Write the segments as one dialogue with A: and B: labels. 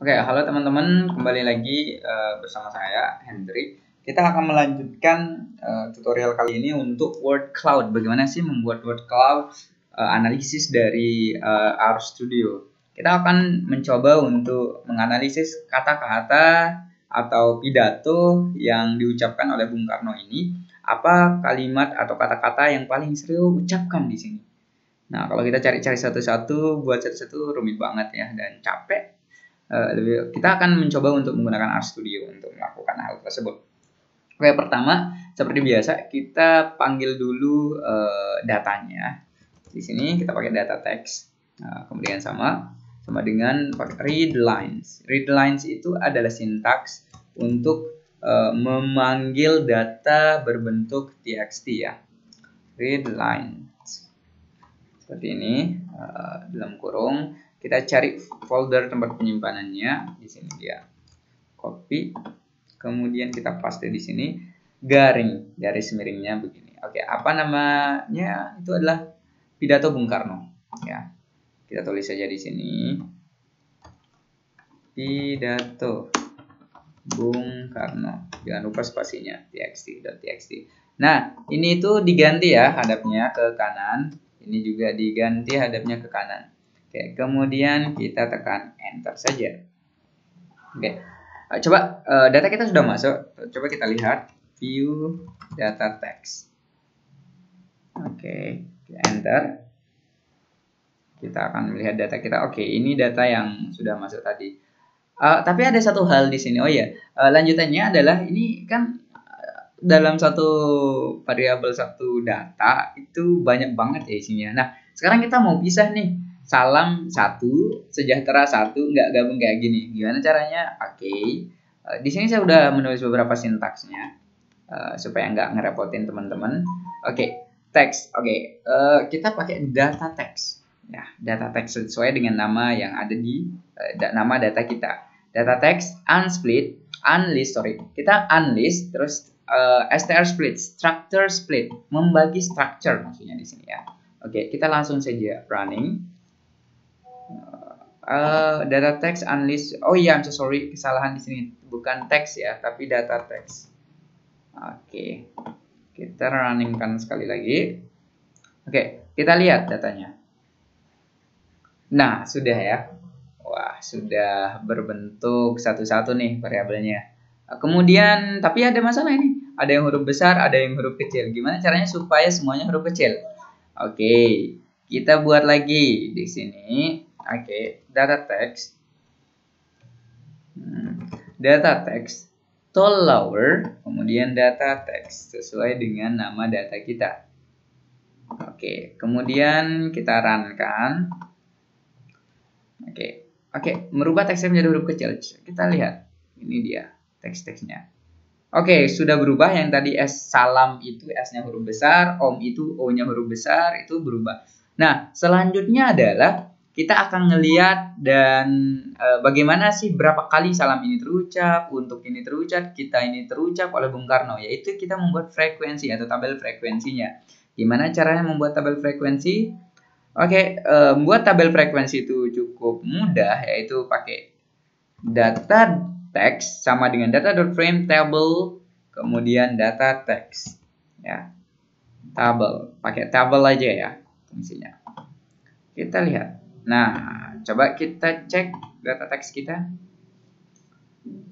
A: Oke, halo teman-teman, kembali lagi bersama saya Hendrik. Kita akan melanjutkan tutorial kali ini untuk word cloud. Bagaimana sih membuat word cloud, analisis dari RStudio. Kita akan mencoba untuk menganalisis kata-kata atau pidato yang diucapkan oleh Bung Karno ini. Apa kalimat atau kata-kata yang paling sering ucapkan di sini? Nah, kalau kita cari-cari satu-satu, buat satu-satu rumit banget ya dan capek. Kita akan mencoba untuk menggunakan RStudio untuk melakukan hal tersebut. Oke, pertama seperti biasa kita panggil dulu datanya. Di sini kita pakai data text. Kemudian sama dengan pakai read lines. Read lines itu adalah sintaks untuk memanggil data berbentuk txt ya. Read lines seperti ini dalam kurung. Kita cari folder tempat penyimpanannya, di sini dia. Copy, kemudian kita paste di sini, garing, garis miringnya begini. Oke, apa namanya? Itu adalah pidato Bung Karno. Ya, kita tulis saja di sini. Pidato Bung Karno. Jangan lupa spasinya, txt.txt. Nah, ini itu diganti ya hadapnya ke kanan. Ini juga diganti hadapnya ke kanan. Oke, kemudian kita tekan enter saja. Oke, coba data kita sudah masuk. Coba kita lihat view data text. Oke, enter. Kita akan melihat data kita. Oke, ini data yang sudah masuk tadi. Tapi ada satu hal di sini. Oh ya, lanjutannya adalah ini kan dalam satu variabel satu data itu banyak banget ya isinya. Nah, sekarang kita mau pisah nih. Salam 1, sejahtera 1, nggak gabung kayak gini. Gimana caranya? Oke. Di sini saya udah menulis beberapa sintaksnya supaya nggak ngerepotin teman-teman. Oke, teks. Oke, kita pakai data text. Ya, data text sesuai dengan nama yang ada di nama data kita. Data text unsplit, unlist, sorry. Kita unlist terus str split, structure split, membagi structure maksudnya di sini ya. Oke, kita langsung saja running. Data text unlist. Oh iya, I'm so sorry, kesalahan di sini bukan teks ya, tapi data text. Oke, kita runningkan sekali lagi. Oke, kita lihat datanya. Nah, sudah ya. Wah, sudah berbentuk satu-satu nih variabelnya. Kemudian, tapi ada masalah ini. Ada yang huruf besar, ada yang huruf kecil. Gimana caranya supaya semuanya huruf kecil? Oke, kita buat lagi di sini. Oke, data text. Data text tall lower, kemudian data text sesuai dengan nama data kita. Oke, kemudian kita runkan. Oke, merubah teksnya menjadi huruf kecil. Kita lihat, ini dia teks-teksnya. Oke, sudah berubah. Yang tadi S salam itu S-nya huruf besar, Om itu O-nya huruf besar, itu berubah. Nah, selanjutnya adalah kita akan ngelihat dan bagaimana sih berapa kali salam ini terucap, untuk ini terucap, kita ini terucap oleh Bung Karno, yaitu kita membuat frekuensi atau tabel frekuensinya. Gimana caranya membuat tabel frekuensi? Oke, membuat tabel frekuensi itu cukup mudah, yaitu pakai data text sama dengan data.frame table, kemudian data text ya, tabel, pakai tabel aja ya fungsinya. Kita lihat. Nah, coba kita cek data text kita.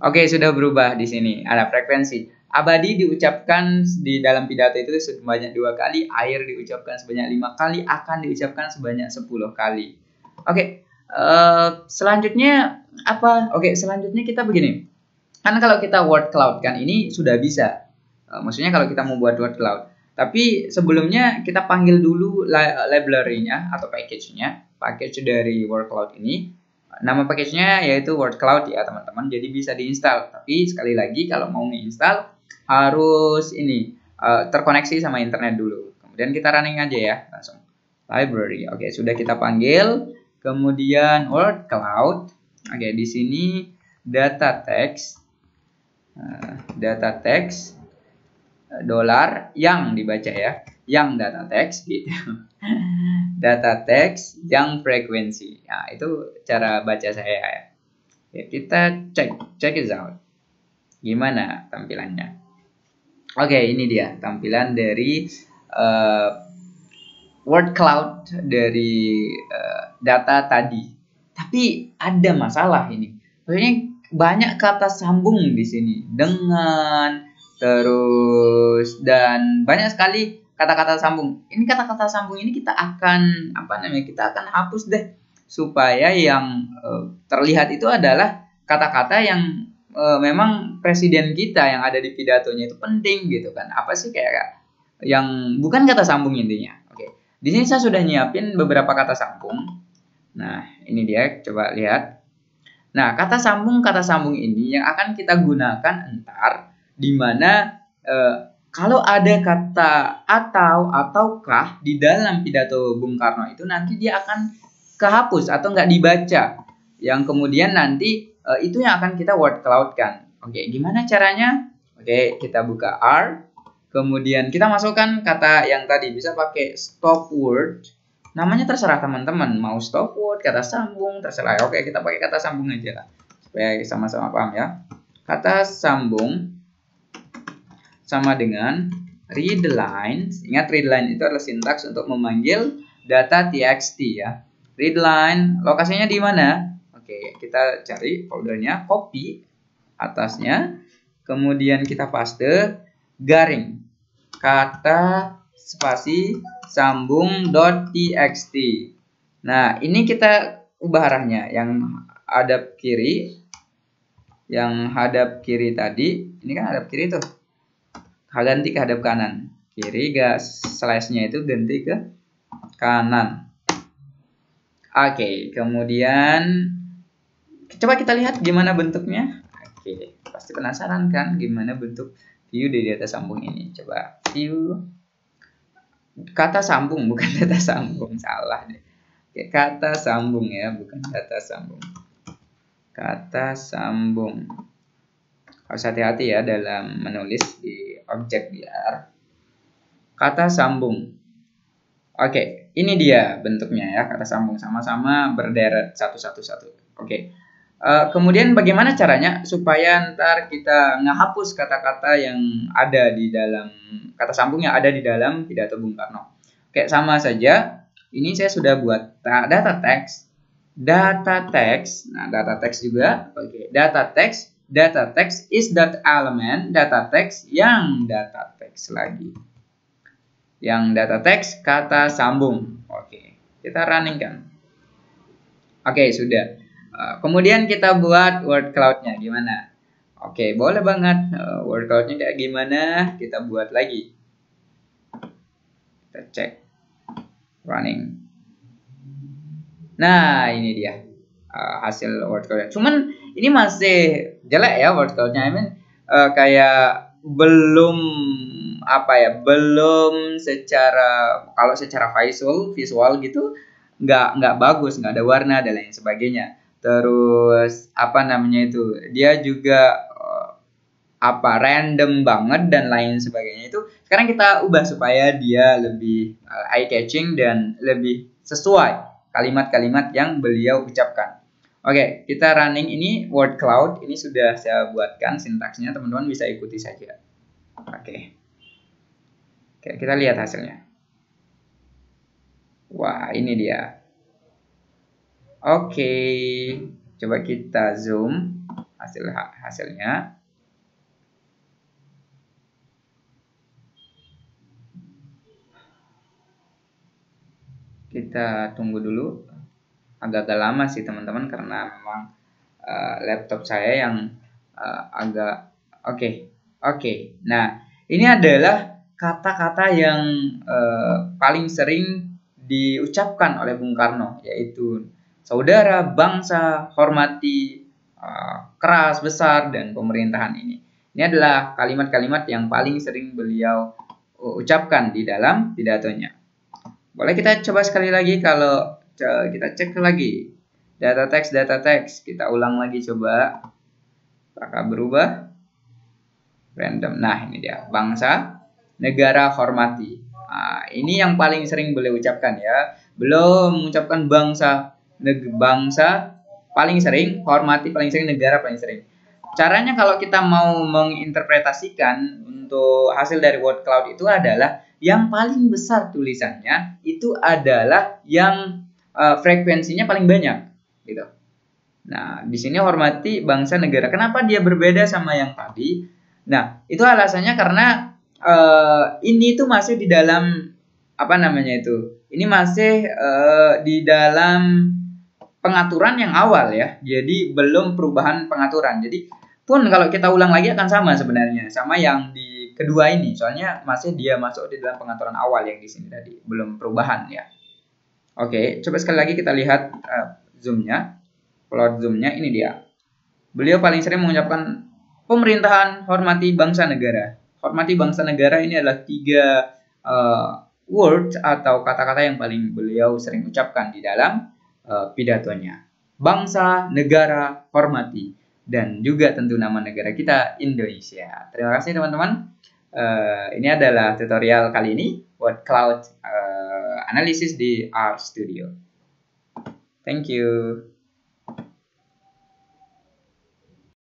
A: Oke, sudah berubah di sini. Ada frekuensi. Abadi diucapkan di dalam pidato itu sebanyak 2 kali, air diucapkan sebanyak 5 kali, akan diucapkan sebanyak 10 kali. Oke, selanjutnya apa? Oke, selanjutnya kita begini. Kan kalau kita word cloud kan ini sudah bisa. Maksudnya kalau kita mau buat word cloud. Tapi sebelumnya kita panggil dulu library-nya atau package-nya. Package dari word cloud ini. Nama package-nya yaitu word cloud ya teman-teman. Jadi bisa diinstal. Tapi sekali lagi kalau mau menginstal harus ini terkoneksi sama internet dulu. Kemudian kita running aja ya langsung. Library. Oke, sudah kita panggil. Kemudian word cloud. Oke, di sini data text dolar yang dibaca ya, yang data text gitu. Data text yang frekuensi. Nah, itu cara baca saya ya. Oke, kita check it out. Gimana tampilannya? Oke, ini dia tampilan dari word cloud dari data tadi. Tapi ada masalah ini. Maksudnya banyak kata sambung di sini. Dengan, terus, dan banyak sekali kata-kata sambung. Ini kata-kata sambung ini kita akan kita akan hapus deh, supaya yang terlihat itu adalah kata-kata yang memang presiden kita yang ada di pidatonya itu penting gitu kan. Apa sih kayak yang bukan kata sambung intinya. Oke. Di sini saya sudah nyiapin beberapa kata sambung. Nah, ini dia, coba lihat. Nah, kata sambung ini yang akan kita gunakan entar di mana kalau ada kata atau ataukah di dalam pidato Bung Karno itu nanti dia akan kehapus atau nggak dibaca. Yang kemudian nanti itu yang akan kita word cloud-kan. Oke, gimana caranya? Oke, kita buka R. Kemudian kita masukkan kata yang tadi, bisa pakai stop word. Namanya terserah teman-teman, mau stop word, kata sambung, terserah. Oke, kita pakai kata sambung aja lah, supaya sama-sama paham ya. Kata sambung sama dengan read line. Ingat, read line itu adalah sintaks untuk memanggil data txt ya. Read line, lokasinya di mana? Oke, kita cari foldernya, copy atasnya, kemudian kita paste, garing, kata spasi sambung.txt. Nah, ini kita ubah arahnya, yang hadap kiri tadi, ini kan hadap kiri tuh, ganti ke hadap kanan. Kiri, slash-nya itu ganti ke kanan. Oke, kemudian coba kita lihat gimana bentuknya. Oke, pasti penasaran kan gimana bentuk view dari data sambung ini. Coba view kata sambung, bukan data sambung, salah deh. Oke, kata sambung ya, bukan data sambung. Kata sambung. Harus hati-hati ya dalam menulis di objek biar. Kata sambung. Oke, ini dia bentuknya ya, kata sambung, sama-sama berderet satu-satu. Oke. Kemudian bagaimana caranya supaya ntar kita ngehapus kata-kata yang ada di dalam kata sambung yang ada di dalam pidato Bung Karno. Oke, sama saja. Ini saya sudah buat data text. Nah, data text juga. Oke, data text is that element data text yang data text lagi. Yang data text kata sambung. Oke, kita running kan. Oke, sudah. Kemudian kita buat word cloud-nya gimana? Oke, boleh banget. Word cloud-nya kayak gimana? Kita buat lagi. Kita cek. Running. Nah, ini dia hasil word cloud-nya. Cuman ini masih jelek ya word cloud-nya. Kayak belum belum kalau secara visual gitu nggak bagus, nggak ada warna dan lain sebagainya. Terus dia juga random banget dan lain sebagainya. Itu sekarang kita ubah supaya dia lebih eye catching dan lebih sesuai kalimat-kalimat yang beliau ucapkan. Oke, kita running ini word cloud, ini sudah saya buatkan sintaksnya, teman-teman bisa ikuti saja. Oke, kita lihat hasilnya. Wah, ini dia. Oke, coba kita zoom hasilnya. Kita tunggu dulu. Agak-agak lama sih teman-teman karena memang laptop saya yang agak oke. Nah, ini adalah kata-kata yang paling sering diucapkan oleh Bung Karno, yaitu saudara, bangsa, hormati, keras, besar, dan pemerintahan ini. Ini adalah kalimat-kalimat yang paling sering beliau ucapkan di dalam pidatonya. Boleh kita coba sekali lagi, kalau kita cek lagi. Data text, kita ulang lagi coba. Apakah berubah? Random. Nah, ini dia. Bangsa, negara, hormati. Nah, ini yang paling sering beliau ucapkan ya. Belum mengucapkan bangsa, paling sering, hormati paling sering, negara paling sering. Caranya kalau kita mau menginterpretasikan untuk hasil dari word cloud itu adalah yang paling besar tulisannya itu adalah yang frekuensinya paling banyak gitu. Nah, di sini hormati bangsa negara. Kenapa dia berbeda sama yang tadi? Nah, itu alasannya karena ini tuh masih di dalam apa namanya itu? Ini masih di dalam pengaturan yang awal ya. Jadi belum perubahan pengaturan. Jadi pun kalau kita ulang lagi akan sama sebenarnya, sama yang di kedua ini. Soalnya masih dia masuk di dalam pengaturan awal yang di sini tadi, belum perubahan ya. Oke, coba sekali lagi kita lihat zoomnya, plot zoomnya ini dia. Beliau paling sering mengucapkan pemerintahan hormati bangsa negara. Hormati bangsa negara ini adalah 3 word atau kata-kata yang paling beliau sering ucapkan di dalam pidatonya. Bangsa, negara, hormati. Dan juga tentu nama negara kita, Indonesia. Terima kasih teman-teman. Ini adalah tutorial kali ini word cloud analysis di R Studio. Thank you.